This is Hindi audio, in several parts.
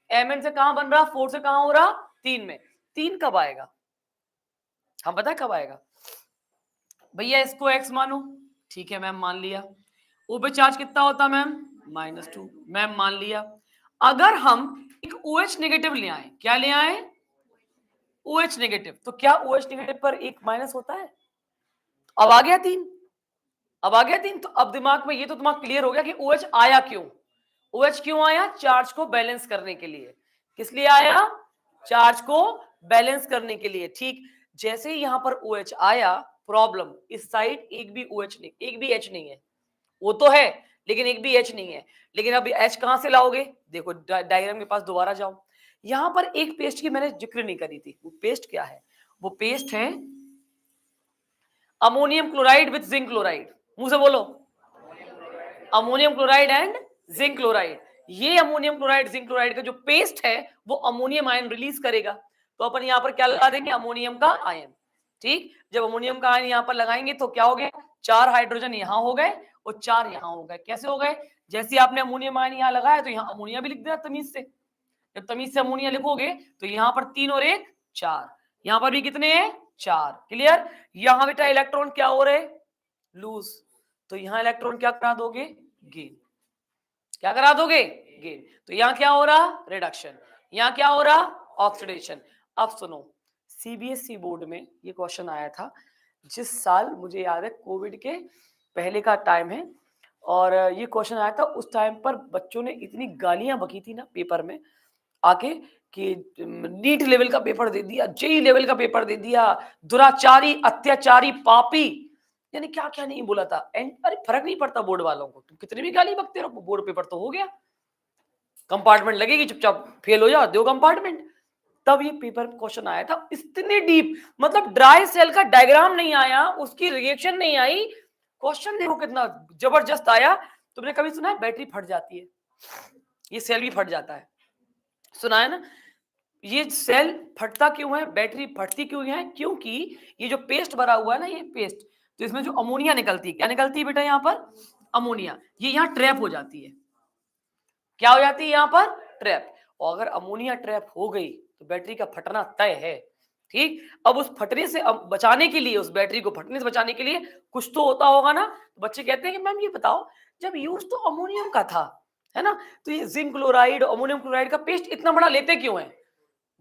Mn से कहां बन रहा, 4 से कहां हो रहा, 3 में। 3 कब आएगा, हम पता है कब आएगा भैया, इसको x मानो, ठीक है मैम मान लिया। ओ पे चार्ज कितना होता मैम, -2, मैम मान लिया। अगर हम एक OH नेगेटिव ले आए, क्या ले आए, OH नेगेटिव, तो क्या OH नेगेटिव पर एक माइनस होता है, अब आ गया 3, अब आ गया 3। तो अब दिमाग में ये तो दिमाग क्लियर हो गया कि OH आया क्यों, OH क्यों आया, चार्ज को बैलेंस करने के लिए। किस लिए आया, चार्ज को बैलेंस करने के लिए। ठीक, जैसे ही यहां पर OH आया, प्रॉब्लम, इस साइड एक भी OH नहीं, एक भी H नहीं है, वो तो है लेकिन एक भी H नहीं है। लेकिन अब H कहां से लाओगे, देखो डायग्राम के पास दोबारा जाओ। यहां पर एक पेस्ट की मैंने जिक्र नहीं करी थी, वो पेस्ट क्या है, वो पेस्ट है ammonium chloride with zinc chloride. मुंह से बोलो, ammonium chloride and zinc chloride. ये अमोनियम क्लोराइड जिंक क्लोराइड का जो पेस्ट है वो अमोनियम आयन रिलीज करेगा। तो अपन यहां पर क्या लगा देंगे, अमोनियम का आयन। ठीक, जब अमोनियम का आयन यहां पर लगाएंगे तो क्या हो गया, 4 हाइड्रोजन यहां हो गए और 4 यहां हो गए। कैसे हो गए, जैसे आपने अमोनियम आयन यहां लगाया तो यहां अमोनिया भी लिख दिया तमीज से। जब तमीज से अमोनिया लिखोगे तो यहां पर 3 और 1 4, यहां पर भी कितने हैं, 4। क्लियर, यहां बेटा इलेक्ट्रॉन क्या हो रहे, लूज, तो यहां इलेक्ट्रॉन क्या करा दोगे, गेन। क्या करा दोगे, गेन। तो यहां क्या हो रहा, रिडक्शन, यहां क्या हो रहा, ऑक्सीडेशन। अब सुनो, सीबीएसई बोर्ड में ये क्वेश्चन आया था जिस साल, मुझे याद है कोविड के पहले का टाइम है, और ये क्वेश्चन आया था। उस टाइम पर बच्चों ने इतनी गालियां बकी थी ना पेपर में आके कि नीट लेवल का पेपर दे दिया, जेई लेवल का पेपर दे दिया, दुराचारी, अत्याचारी, पापी, यानी क्या क्या नहीं बोला था। अरे फर्क नहीं पड़ता बोर्ड वालों को, तुम कितनी भी गाली बकते रहो, बोर्ड पेपर तो हो गया, कंपार्टमेंट लगेगी, चुपचाप फेल हो जाओ, दो कंपार्टमेंट। तब ये पेपर क्वेश्चन आया था, इतने डीप, मतलब ड्राई सेल का डायग्राम नहीं आया, उसकी रिएक्शन नहीं आई, क्वेश्चन देखो कितना जबरदस्त आया। तुमने कभी सुना है बैटरी फट जाती है, ये सेल भी फट जाता है, सुना है ना। ये सेल फटता क्यों है, बैटरी फटती क्यों है, क्योंकि ये जो पेस्ट भरा हुआ है ना, ये पेस्ट, तो इसमें जो अमोनिया निकलती है, क्या निकलती है बेटा यहाँ पर, अमोनिया, ये यहाँ ट्रैप हो जाती है। क्या हो जाती है यहाँ पर, ट्रैप। और अगर अमोनिया ट्रैप हो गई तो बैटरी का फटना तय है। ठीक, अब उस फटने से बचाने के लिए, उस बैटरी को फटने से बचाने के लिए कुछ तो होता होगा ना। तो बच्चे कहते हैं कि मैम ये बताओ, जब यूज तो अमोनियम का था, है ना, तो ये जिंक क्लोराइड, अमोनियम क्लोराइड का पेस्ट इतना बड़ा लेते क्यों है,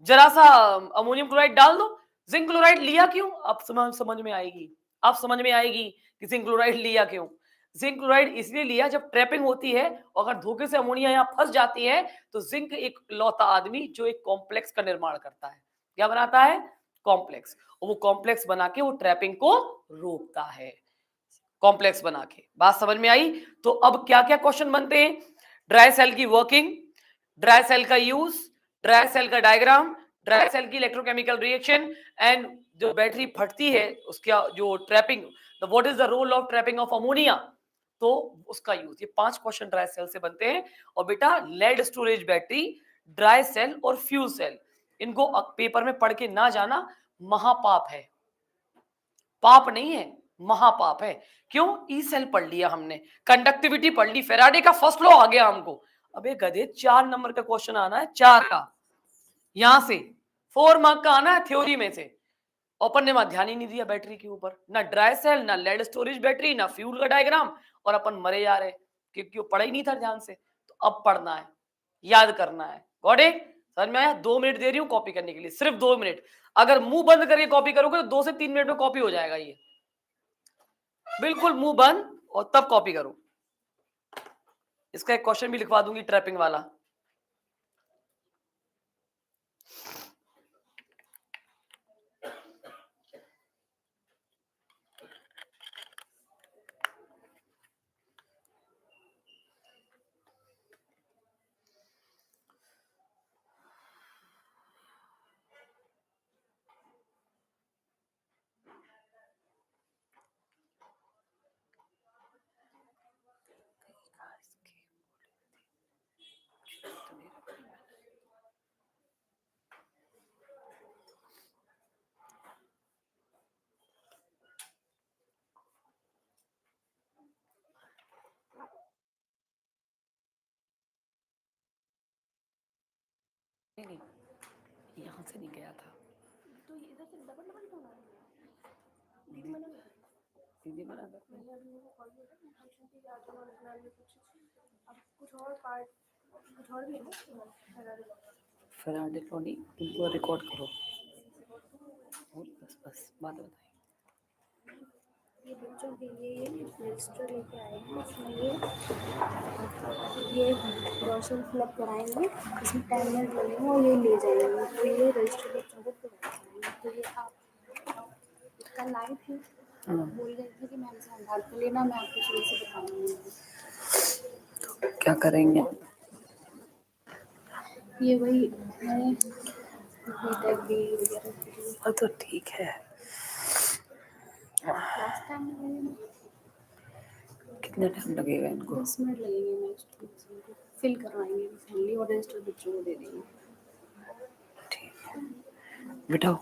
जरा सा अमोनियम क्लोराइड डाल दो, जिंक क्लोराइड लिया क्यों, अब समझ में आएगी, अब समझ में आएगी कि जिंक क्लोराइड लिया क्यों। जिंक क्लोराइड इसलिए लिया, जब ट्रैपिंग होती है और अगर धोखे से अमोनिया यहाँ फंस जाती है तो जिंक एक लौता आदमी जो एक कॉम्प्लेक्स का निर्माण करता है, क्या बनाता है, कॉम्प्लेक्स, और वो कॉम्प्लेक्स बना के वो ट्रैपिंग को रोकता है, कॉम्प्लेक्स बना के। बात समझ में आई। तो अब क्या क्या क्वेश्चन बनते हैं, ड्राई सेल की वर्किंग, ड्राई सेल का यूज, ड्राई सेल का डायग्राम, ड्राई सेल की इलेक्ट्रोकेमिकल रिएक्शन, एंड जो बैटरी फटती है उसका जो trapping, what is the role of trapping of ammonia, तो उसका यूज। ये 5 क्वेश्चन ड्राई सेल से बनते हैं। और बेटा lead storage battery, dry cell और फ्यूज सेल, इनको पेपर में पढ़ के ना जाना महापाप है, पाप नहीं है, महापाप है। क्यों, ई सेल पढ़ लिया हमने, कंडक्टिविटी पढ़ ली, फेराडे का फर्स्ट लॉ आ गया हमको। अबे गधे 4 नंबर का क्वेश्चन आना है, 4 का, यहां से 4 मार्क का आना है थ्योरी में से। अपन ने ध्यान ही नहीं दिया बैटरी के ऊपर, ना ड्राई सेल, ना लेड स्टोरेज बैटरी, ना फ्यूल का डायग्राम, और अपन मरे जा रहे क्योंकि वो पढ़ा ही नहीं था ध्यान से। तो अब पढ़ना है, याद करना है। गॉट इट, समझ में आया। 2 मिनट दे रही हूं कॉपी करने के लिए, सिर्फ 2 मिनट। अगर मुंह बंद करके कॉपी करोगे तो 2 से 3 मिनट में कॉपी हो जाएगा ये, बिल्कुल मुंह बंद और तब कॉपी करो। इसका एक क्वेश्चन भी लिखवा दूंगी ट्रैपिंग वाला। नहीं, यहाँ से नहीं गया था तो इधर से डबल डबल क्यों आ रही है? दीदी मना कर दीदी मना कर मैंने अभी उनको कॉल किया था, मैं पूछ रही थी कि आज और इतना ये कुछ अब कुछ और पार्ट कुछ और भी है ना फराडे कॉलोनी इनको रिकॉर्ड करो बस बस बात बताइए। ये बच्चों के लिए रजिस्टर लेके आए हैं, इसलिए ये ब्रोशर फिलअप कराएंगे, इसमें 10 मिनट लगेंगे और ये ले जाएंगे। तो ये रजिस्टर बच्चों को प्रोवाइड कराएंगे। तो ये आप कल आई थी, बोल रहे थे कि मैम से आधार को लेना, मैं आपको शुरू से बताऊँगी। क्या करेंगे? ये वही है बीटेक भी वगैरह। तो ठीक है। लास्ट टाइम कितना टाइम लगेगा इनको? 10 मिनट लगेंगे। नेक्स्ट फिल करवाएंगे फैमिली और रजिस्टर बच्चों को दे देंगे। ठीक है, बिठाओ।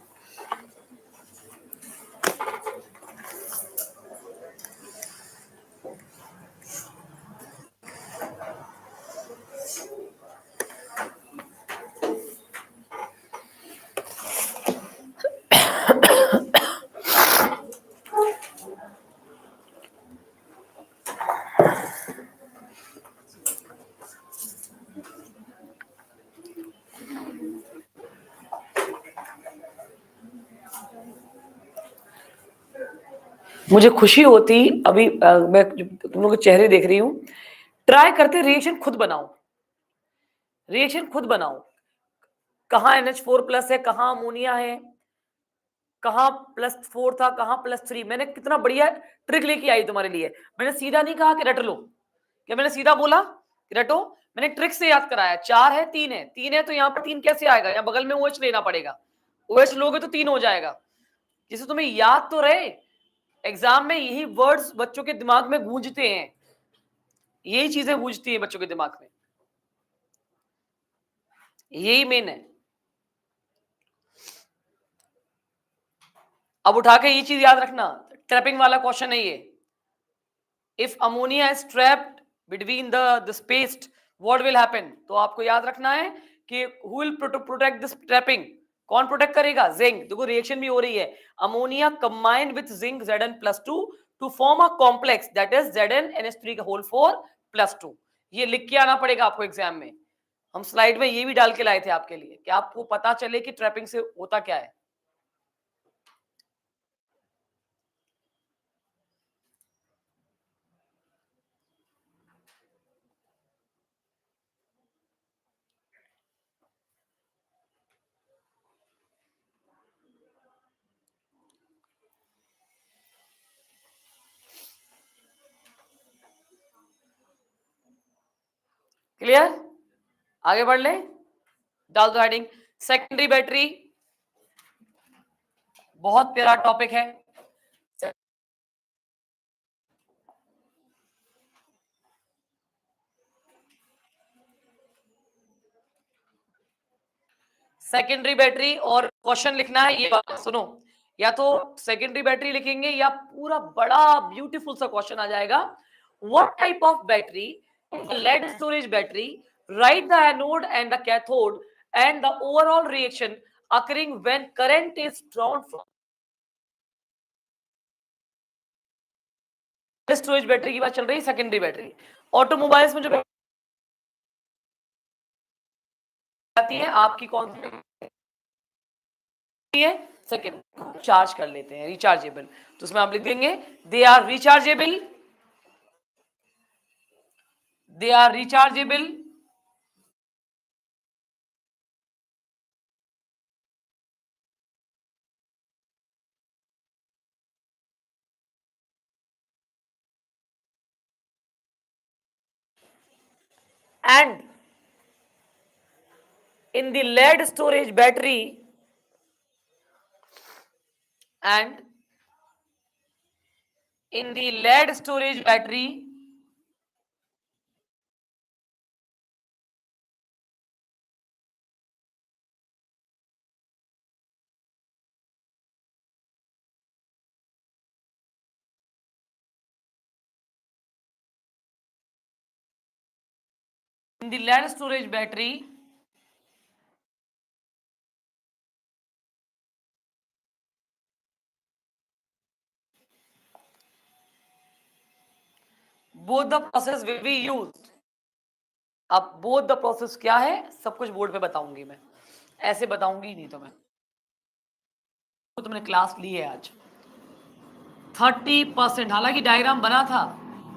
मुझे खुशी होती अभी मैं तुम लोग के चेहरे देख रही हूं, ट्राई करते रिएक्शन खुद बनाओ, रिएक्शन खुद बनाओ। कहाँ NH4+ है, कहाँ अमोनिया है, कहाँ +4 था, कहाँ +3। मैंने कितना बढ़िया ट्रिक लेके आई तुम्हारे लिए। मैंने सीधा नहीं कहा कि रट लो, क्या मैंने सीधा बोला कि रटो? मैंने ट्रिक से याद कराया। 4 है 3 है, 3 है तो यहाँ पर 3 कैसे आएगा? यहाँ बगल में OH लेना पड़ेगा, OH लोगे तो 3 हो जाएगा। जिसे तुम्हें याद तो रहे, एग्जाम में यही वर्ड्स बच्चों के दिमाग में गूंजते हैं, यही चीजें गूंजती हैं बच्चों के दिमाग में, यही मेन है। अब उठा के ये चीज याद रखना, ट्रैपिंग वाला क्वेश्चन है ये। If ammonia is trapped between the spaced, what will happen? तो आपको याद रखना है कि who will protect this trapping? कौन प्रोटेक्ट करेगा? जिंक। देखो रिएक्शन भी हो रही है, ammonia combined with zinc Zn+2 to form a complex that is Zn NH3 4+2। ये लिख के आना पड़ेगा आपको एग्जाम में। हम स्लाइड में ये भी डाल के लाए थे आपके लिए कि आपको पता चले कि ट्रैपिंग से होता क्या है। क्लियर? आगे बढ़ ले, डाल दो हेडिंग। सेकेंडरी बैटरी बहुत प्यारा टॉपिक है। सेकेंडरी बैटरी, और क्वेश्चन लिखना है, ये बात सुनो, या तो सेकेंडरी बैटरी लिखेंगे या पूरा बड़ा ब्यूटीफुल सा क्वेश्चन आ जाएगा। What type of battery? Lead storage battery, write the anode and the cathode and the overall reaction occurring when current is drawn from storage battery की बात चल रही है। सेकेंडरी बैटरी ऑटोमोबाइल्स में जो आती है आपकी कौन सी है? सेकेंड चार्ज कर लेते हैं, रिचार्जेबल। तो उसमें आप लिख देंगे they are rechargeable, they are rechargeable and in the lead storage battery and in the lead storage battery in the lead storage battery both the process will be used. अब बोथ द प्रोसेस क्या है सब कुछ बोर्ड पे बताऊंगी मैं, ऐसे बताऊंगी नहीं तो मैं, तो तुमने क्लास ली है आज 30%। हालांकि डायग्राम बना था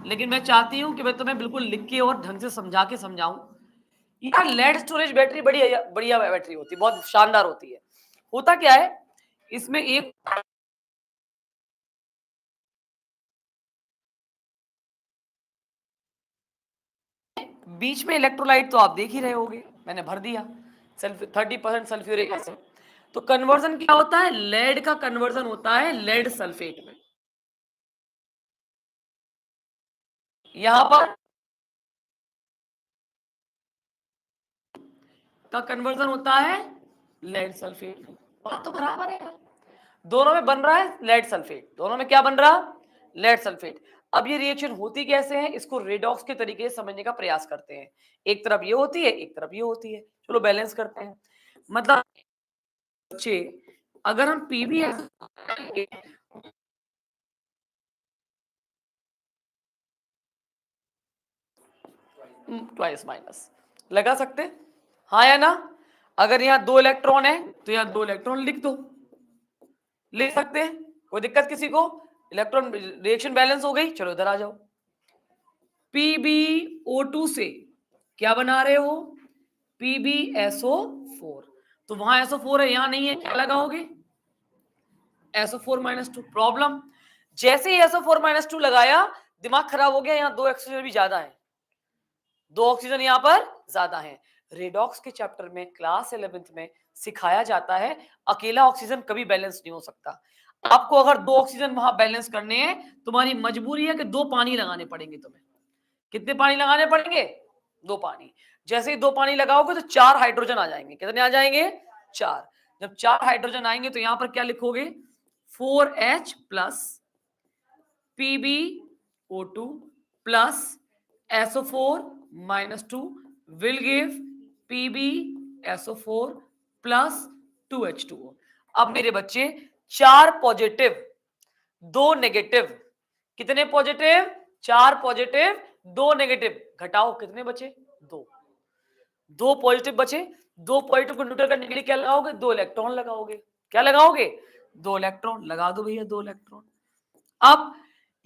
लेकिन मैं चाहती हूं कि मैं तुम्हें बिल्कुल लिख के और ढंग से समझा के समझाऊं। यार लेड स्टोरेज बैटरी बड़ी बढ़िया बैटरी होती है, बहुत शानदार होती है। होता क्या है इसमें, एक बीच में इलेक्ट्रोलाइट तो आप देख ही रहे होगे, मैंने भर दिया 30% सल्फ्यूरिक एसिड। तो कन्वर्जन क्या होता है, लेड का कन्वर्जन होता है लेड सल्फेट में। यहां पर का कन्वर्जन होता है लेड सल्फेट। बात तो बराबर है, दोनों में बन रहा है लेड सल्फेट, दोनों में क्या बन रहा, लेड सल्फेट। अब ये रिएक्शन होती कैसे है, इसको रेडॉक्स के तरीके से समझने का प्रयास करते हैं। एक तरफ ये होती है, एक तरफ ये होती है, चलो बैलेंस करते हैं। मतलब बच्चे अगर हम पीवी ट्वाइस माइनस लगा सकते हैं, हाँ या ना। अगर यहाँ 2 इलेक्ट्रॉन है तो यहाँ 2 इलेक्ट्रॉन लिख दो, ले सकते हैं, कोई दिक्कत किसी को। इलेक्ट्रॉन रिएक्शन बैलेंस हो गई, चलो इधर आ जाओ। PbO2 से क्या बना रहे हो, PbSO4। तो वहां SO4 है, यहां नहीं है, क्या लगाओगे, SO4-2। प्रॉब्लम, जैसे ही SO4-2 लगाया दिमाग खराब हो गया, यहाँ 2 ऑक्सीजन भी ज्यादा है, 2 ऑक्सीजन यहाँ पर ज्यादा है। रेडॉक्स के चैप्टर में क्लास 11th में सिखाया जाता है अकेला ऑक्सीजन कभी बैलेंस नहीं हो सकता। आपको अगर 2 ऑक्सीजन वहां बैलेंस करने हैं, तुम्हारी मजबूरी है कि 2 पानी लगाने पड़ेंगे तुम्हें। कितने पानी लगाने पड़ेंगे, 2 पानी। जैसे ही 2 पानी लगाओगे तो 4 हाइड्रोजन आ जाएंगे, कितने आ जाएंगे, 4। जब 4 हाइड्रोजन आएंगे तो यहां पर क्या लिखोगे, 4H plus PbO2 plus SO4-2 will give PbSO4 plus 2H2O। अब मेरे बच्चे 4 पॉजिटिव 2 नेगेटिव, कितने पॉजिटिव, 4 पॉजिटिव 2 नेगेटिव, घटाओ कितने बचे, 2। 2 पॉजिटिव बचे, 2 पॉजिटिव को न्यूट्रल करने के लिए क्या लगाओगे, 2 इलेक्ट्रॉन लगाओगे। क्या लगाओगे, 2 इलेक्ट्रॉन लगा दो भैया, 2 इलेक्ट्रॉन। अब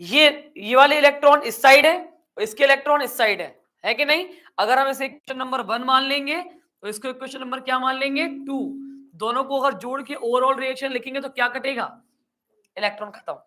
ये वाले इलेक्ट्रॉन इस साइड है, इसके इलेक्ट्रॉन इस साइड है कि नहीं। अगर हम इसे इक्वेशन नंबर 1 मान लेंगे तो इसको इक्वेशन नंबर क्या मान लेंगे, 2। दोनों को अगर जोड़ के ओवरऑल रिएक्शन लिखेंगे तो क्या कटेगा, इलेक्ट्रॉन खत्म,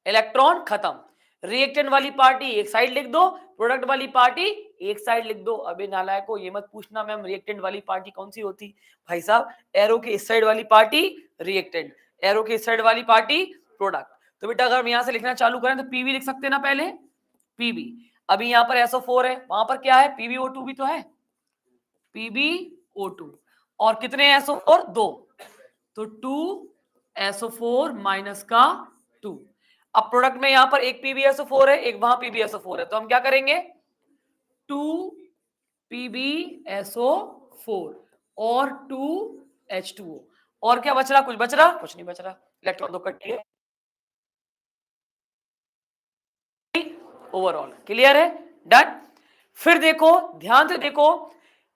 इलेक्ट्रॉन खत्म। रिएक्टेंट वाली पार्टी एक साइड लिख दो, प्रोडक्ट वाली पार्टी एक साइड लिख दो। अबे नालायको ये मत पूछना मैम रिएक्टेंट वाली पार्टी कौन सी होती, भाई साहब एरो के इस साइड वाली पार्टी रिएक्टेंट, एरो के इस साइड वाली पार्टी प्रोडक्ट। तो बेटा अगर हम यहां से लिखना चालू करें तो पीवी लिख सकते हैं ना पहले, पीवी। अभी यहां पर SO4 है, वहां पर क्या है, PbO2 भी तो है, PbO2। और कितने SO4, 2, तो 2SO4 माइनस का 2। अब प्रोडक्ट में यहां पर एक PbSO4 है, एक वहां PbSO4 है, तो हम क्या करेंगे, 2 PbSO4 और 2H2O। और क्या बच रहा, कुछ बच रहा, कुछ नहीं बच रहा, इलेक्ट्रॉन तो कट गए। ओवरऑल क्लियर है, डन। फिर देखो ध्यान से देखो,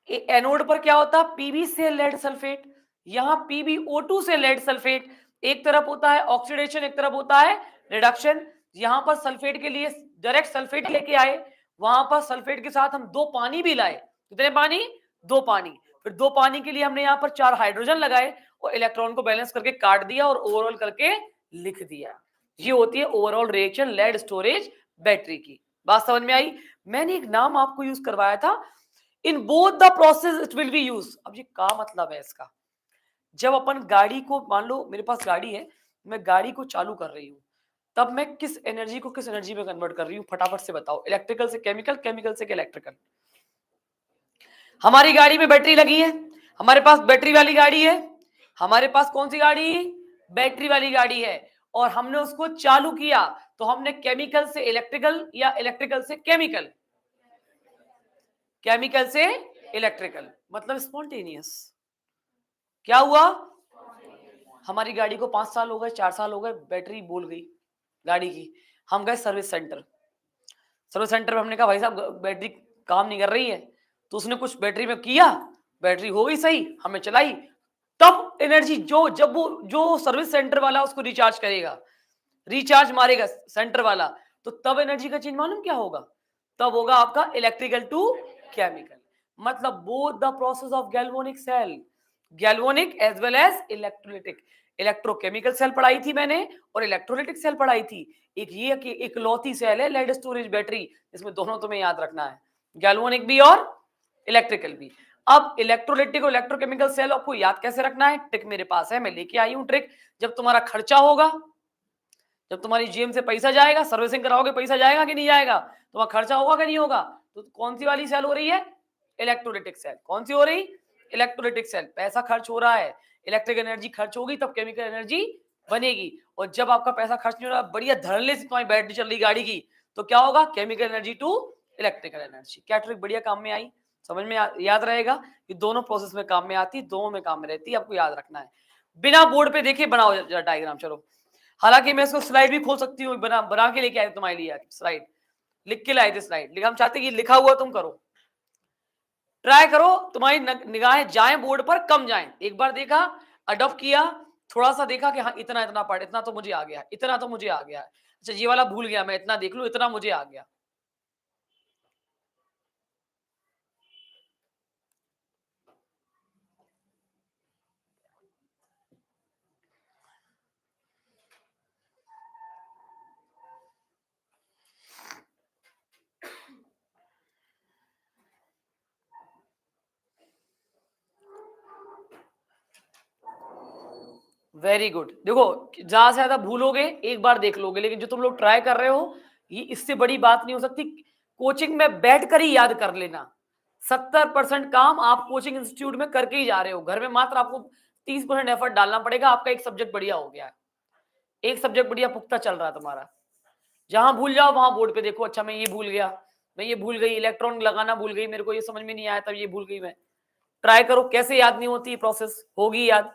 एनोड पर क्या होता है, पीबी से लेड सल्फेट, यहां PbO2 से लेड सल्फेट। एक तरफ होता है ऑक्सीडेशन, एक तरफ होता है रिडक्शन। यहां पर सल्फेट के लिए डायरेक्ट सल्फेट लेके आए, वहां पर सल्फेट के साथ हम 2 पानी भी लाए, कितने पानी, 2 पानी। फिर 2 पानी के लिए हमने यहां पर 4 हाइड्रोजन लगाए और इलेक्ट्रॉन को बैलेंस करके काट दिया और ओवरऑल करके लिख दिया। ये होती है overall reaction lead storage battery की। बात समझ में आई। मैंने एक नाम आपको यूज करवाया था, in both the process it will be use. अब ये क्या मतलब है इसका, जब अपन गाड़ी को, मान लो मेरे पास गाड़ी है, मैं गाड़ी को चालू कर रही हूं, तब मैं किस एनर्जी को किस एनर्जी में कन्वर्ट कर रही हूं, फटाफट से बताओ। इलेक्ट्रिकल से केमिकल, केमिकल से इलेक्ट्रिकल। हमारी गाड़ी में बैटरी लगी है, हमारे पास बैटरी वाली गाड़ी है, हमारे पास कौन सी गाड़ी, बैटरी वाली गाड़ी है, और हमने उसको चालू किया तो हमने केमिकल से इलेक्ट्रिकल या इलेक्ट्रिकल से केमिकल, केमिकल से इलेक्ट्रिकल, मतलब स्पॉन्टेनियस। क्या हुआ, हमारी गाड़ी को 5 साल हो गए, 4 साल हो गए, बैटरी बोल गई गाड़ी की, हम गए सर्विस सेंटर, सर्विस सेंटर में हमने कहा भाई साहब बैटरी काम नहीं कर रही है, तो उसने कुछ बैटरी में किया, बैटरी हो गई सही, हमने चलाई, तब एनर्जी जब वो जो सर्विस सेंटर वाला उसको रिचार्ज करेगा, रिचार्ज मारेगा सेंटर वाला, तो तब एनर्जी का चेंज मालूम क्या होगा? तब होगा आपका इलेक्ट्रिकल टू केमिकल। मतलब both the process of galvanic cell, galvanic as well as electrolytic. Electrochemical cell पढ़ाई थी मैंने और इलेक्ट्रोलिटिक सेल पढ़ाई थी। एक ये कि इकलौती सेल है लेड स्टोरेज बैटरी, इसमें दोनों तुम्हें याद रखना है, गैल्वेनिक भी और इलेक्ट्रिकल भी। अब इलेक्ट्रोलिटिक और इलेक्ट्रोकेमिकल सेल आपको याद कैसे रखना है? ट्रिक मेरे पास है, मैं लेके आई हूं ट्रिक। जब तुम्हारा खर्चा होगा, जब तुम्हारी जेब से पैसा जाएगा, सर्विसिंग कराओगे, पैसा जाएगा कि नहीं जाएगा, तुम्हारा खर्चा होगा कि नहीं होगा, तो कौन सी वाली सेल हो रही है? Electrolytic cell. कौन सी हो रही? Electrolytic cell. पैसा खर्च हो रहा है, इलेक्ट्रिक एनर्जी खर्च होगी तब केमिकल एनर्जी बनेगी। और जब आपका पैसा खर्च नहीं हो रहा, बढ़िया धड़ल्ले से तुम्हारी बैटरी चल रही गाड़ी की, तो क्या होगा? Chemical energy to electrical energy. क्या ट्रिक बढ़िया काम में आई? समझ में याद रहेगा? ये दोनों प्रोसेस में काम में आती है, दोनों में काम में रहती है, आपको याद रखना है। बिना बोर्ड पे देखे बनाओ डायग्राम। चलो, हालांकि मैं इसको स्लाइड भी खोल सकती हूँ, बना के लेके आए तुम्हारे लिए स्लाइड, लिख के लाए थे स्लाइड, लेकिन हम चाहते कि लिखा हुआ तुम करो, ट्राई करो, तुम्हारी निगाहें जाएं बोर्ड पर, कम जाएं। एक बार देखा, अडॉप्ट किया, थोड़ा सा देखा कि हाँ इतना इतना पढ़, इतना तो मुझे आ गया, इतना तो मुझे आ गया, अच्छा ये वाला भूल गया मैं, इतना देख लूं, इतना मुझे आ गया। Very good. देखो, ज्यादा से ज्यादा भूलोगे, एक बार देख लोगे, लेकिन जो तुम लोग ट्राई कर रहे हो, ये इससे बड़ी बात नहीं हो सकती। कोचिंग में बैठ कर ही याद कर लेना। 70% काम आप कोचिंग इंस्टीट्यूट में करके ही जा रहे हो, घर में मात्र आपको 30% एफर्ट डालना पड़ेगा। आपका एक सब्जेक्ट बढ़िया हो गया है, एक सब्जेक्ट बढ़िया पुख्ता चल रहा है तुम्हारा। जहां भूल जाओ वहां बोर्ड पे देखो, अच्छा मैं ये भूल गया, मैं ये भूल गई, इलेक्ट्रॉन लगाना भूल गई, मेरे को ये समझ में नहीं आया, तब ये भूल गई मैं। ट्राई करो, कैसे याद नहीं होती प्रोसेस, होगी याद।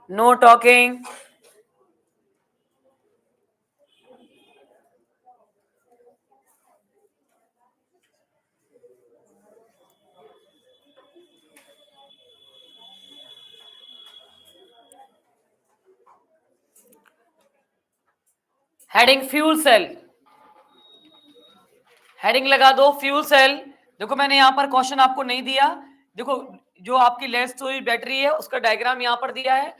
No talking. Heading fuel cell, heading लगा दो फ्यूल सेल। देखो मैंने यहाँ पर क्वेश्चन आपको नहीं दिया, देखो जो आपकी लेड स्टोरेज बैटरी है उसका डायग्राम यहाँ पर दिया है,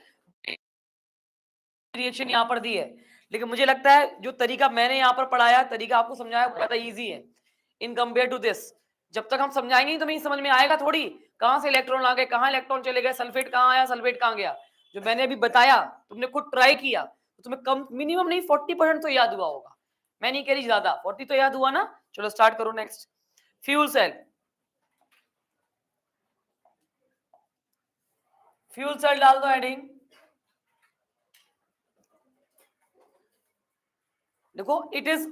रिएक्शन यहाँ पर दी है, लेकिन मुझे लगता है जो तरीका मैंने यहाँ पर पढ़ाया, तरीका आपको समझाया, ज्यादा इजी है इन कंपेयर टू दिस। जब तक हम समझाएंगे नहीं तो नहीं समझ में आएगा थोड़ी, कहाँ से इलेक्ट्रॉन आ गए, कहाँ इलेक्ट्रॉन चले गए, सल्फेट कहाँ आया, सल्फेट कहाँ गया। जो मैंने अभी बताया, तुमने खुद ट्राई किया तो तुम्हें कम मिनिमम नहीं 40% तो याद हुआ होगा। मैं नहीं कह रही ज्यादा, 40 तो याद हुआ ना। चलो स्टार्ट करो next. Fuel cell, fuel cell डाल दो हेडिंग। देखो it is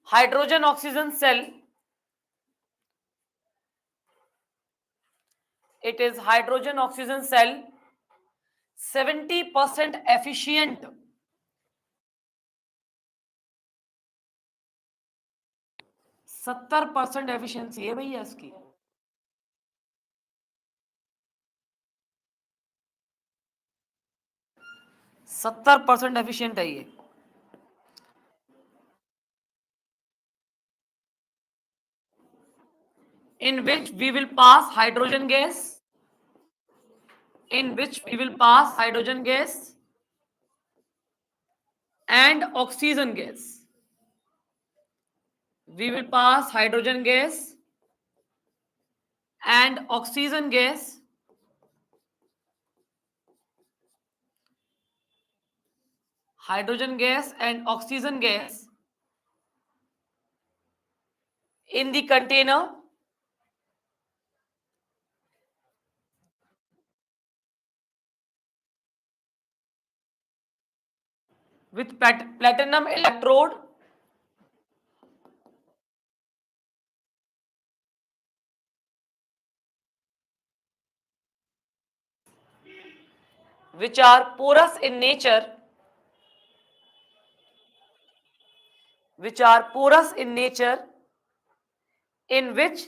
hydrogen oxygen cell, it is hydrogen oxygen cell, 70% efficient, 70% efficiency है भैया इसकी। सत्तर परसेंट एफिशिएंट है ये। in which we will pass hydrogen gas, in which we will pass hydrogen gas and oxygen gas, we will pass hydrogen gas and oxygen gas hydrogen gas and oxygen gas in the container with platinum electrode which are porous in nature, which are porous in nature, in which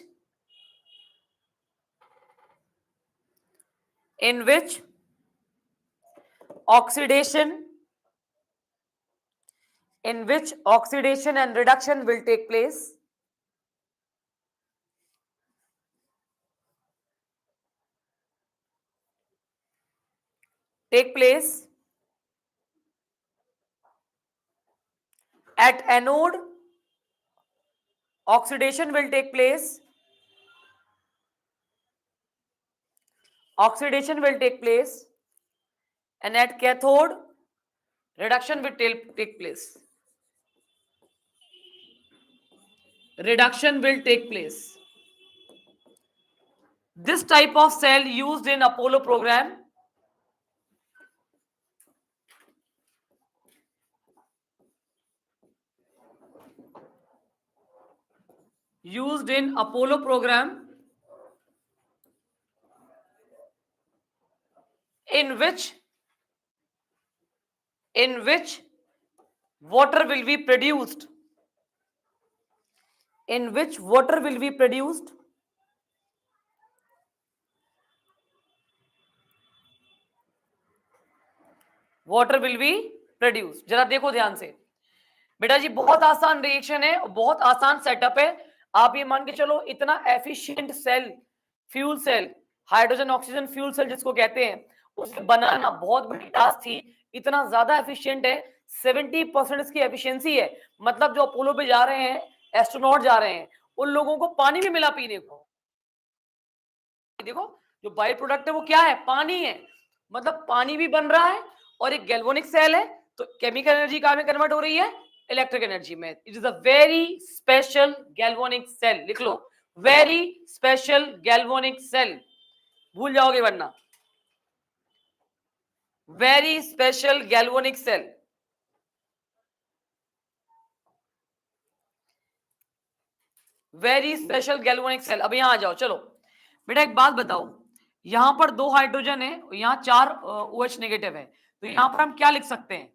oxidation and reduction will take place, at anode. Oxidation will take place and at cathode reduction will take place. This type of cell used in Apollo program in which water will be produced, जरा देखो ध्यान से बेटा जी, बहुत आसान रिएक्शन है, बहुत आसान सेटअप है। आप ये मान के चलो इतना efficient cell, fuel cell, hydrogen oxygen fuel cell जिसको कहते हैं, उसे बनाना बहुत बड़ी टास्क थी। इतना ज्यादा एफिशिएंट है, 70% इसकी एफिशिएंसी है। मतलब जो अपोलो पे जा रहे हैं, एस्ट्रोनॉट जा रहे हैं, उन लोगों को पानी भी मिला पीने को। देखो जो बाई प्रोडक्ट है वो क्या है, पानी है। मतलब पानी भी बन रहा है और एक गैल्वेनिक सेल है, तो केमिकल एनर्जी कहां में कन्वर्ट हो रही है, इलेक्ट्रिक एनर्जी में। It is a very special galvanic cell, लिख लो, वेरी स्पेशल गैल्वेनिक सेल, भूल जाओगे वरना। Very special galvanic cell, very special galvanic cell. अब यहां आ जाओ, चलो बेटा एक बात बताओ, यहां पर 2 हाइड्रोजन है, यहां 4 OH नेगेटिव है, तो यहां पर हम क्या लिख सकते हैं?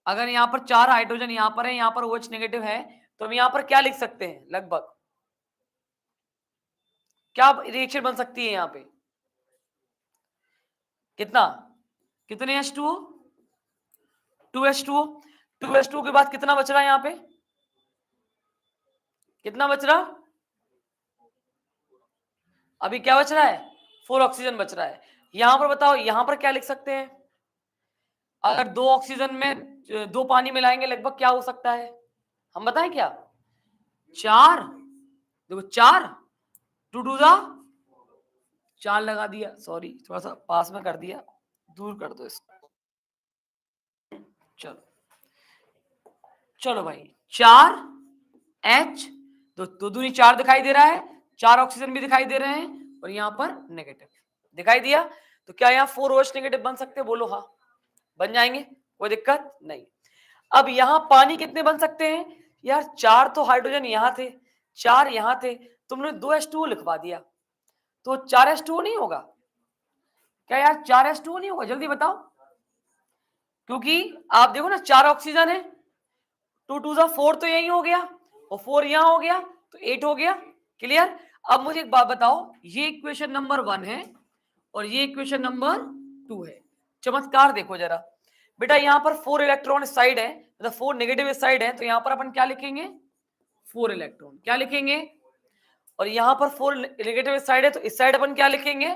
अगर यहां पर 4 हाइड्रोजन यहां पर है, यहां पर OH नेगेटिव है, तो हम यहां पर क्या लिख सकते हैं? लगभग क्या रिएक्शन बन सकती है यहां पे? कितना, कितने H2O? 2H2O। 2H2O के बाद कितना बच रहा है यहां पे? कितना बच रहा? अभी क्या बच रहा है? 4 ऑक्सीजन बच रहा है। यहां पर बताओ, यहां पर क्या लिख सकते हैं? अगर 2 ऑक्सीजन में 2 पानी मिलाएंगे, लगभग क्या हो सकता है? हम बताएं क्या? 4। देखो 4, 2 2 जा 4 लगा दिया, सॉरी थोड़ा सा पास में कर दिया, दूर कर दो इसको। चलो चलो भाई, 4H, तो दूनी 4 दिखाई दे रहा है, 4 ऑक्सीजन भी दिखाई दे रहे हैं और यहाँ पर नेगेटिव दिखाई दिया। तो क्या यहाँ 4OH नेगेटिव बन सकते हैं? बोलो हाँ, बन जाएंगे, कोई दिक्कत नहीं। अब यहाँ पानी कितने बन सकते हैं यार? 4 तो हाइड्रोजन यहाँ थे, 4 यहाँ थे, तुमने 2H2O लिखवा दिया, तो 4H2O नहीं होगा क्या यार? 4H2O नहीं होगा? जल्दी बताओ, क्योंकि आप देखो ना 4 ऑक्सीजन है, 2 2 4 तो यही हो गया और 4 यहाँ हो गया, तो 8 हो गया। क्लियर? अब मुझे एक बात बताओ, ये इक्वेशन नंबर 1 है और ये इक्वेशन नंबर 2 है। चमत्कार देखो जरा बेटा, यहाँ पर 4 इलेक्ट्रॉन इस साइड है, मतलब 4 नेगेटिव इस साइड है, तो यहाँ पर अपन क्या लिखेंगे? 4 इलेक्ट्रॉन क्या लिखेंगे? और यहाँ पर 4 नेगेटिव इस साइड है, तो इस साइड अपन क्या लिखेंगे?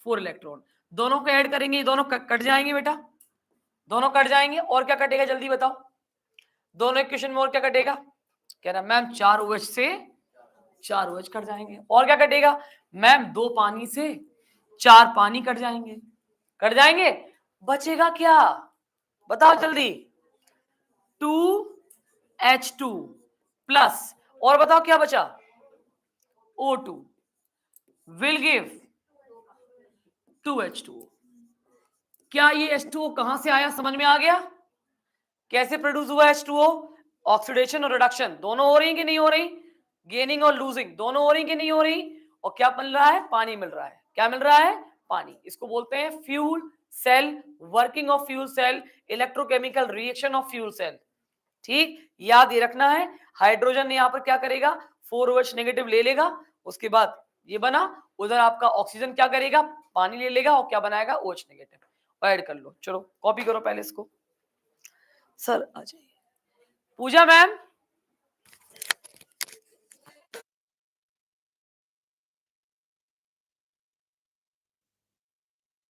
4 इलेक्ट्रॉन। दोनों को ऐड करेंगे, दोनों कट जाएंगे बेटा, दोनों कट जाएंगे। और क्या कटेगा जल्दी बताओ? दोनों इक्वेशन में और क्या कटेगा? कह रहा मैम 4OH से 4OH कट जाएंगे। और क्या कटेगा? मैम 2 पानी से 4 पानी कट जाएंगे। कट जाएंगे, बचेगा क्या? बताओ जल्दी। 2H2 प्लस, और बताओ क्या बचा? O2 will give 2H2O। क्या ये H2O कहां से आया? समझ में आ गया कैसे प्रोड्यूस हुआ H2O? ऑक्सीडेशन और रिडक्शन दोनों हो रही कि नहीं हो रही? गेनिंग और लूजिंग दोनों हो रही कि नहीं हो रही? और क्या मिल रहा है? पानी मिल रहा है। क्या मिल रहा है? पानी। इसको बोलते हैं fuel cell working of fuel cell, electrochemical reaction of fuel cell. ठीक, याद ये रखना है। हाइड्रोजन यहाँ पर क्या करेगा? 4OH नेगेटिव ले लेगा, उसके बाद ये बना, उधर आपका ऑक्सीजन क्या करेगा? पानी ले लेगा और क्या बनाएगा? OH negative. ऐड कर लो, चलो कॉपी करो पहले इसको। सर आ जाइए। पूजा मैम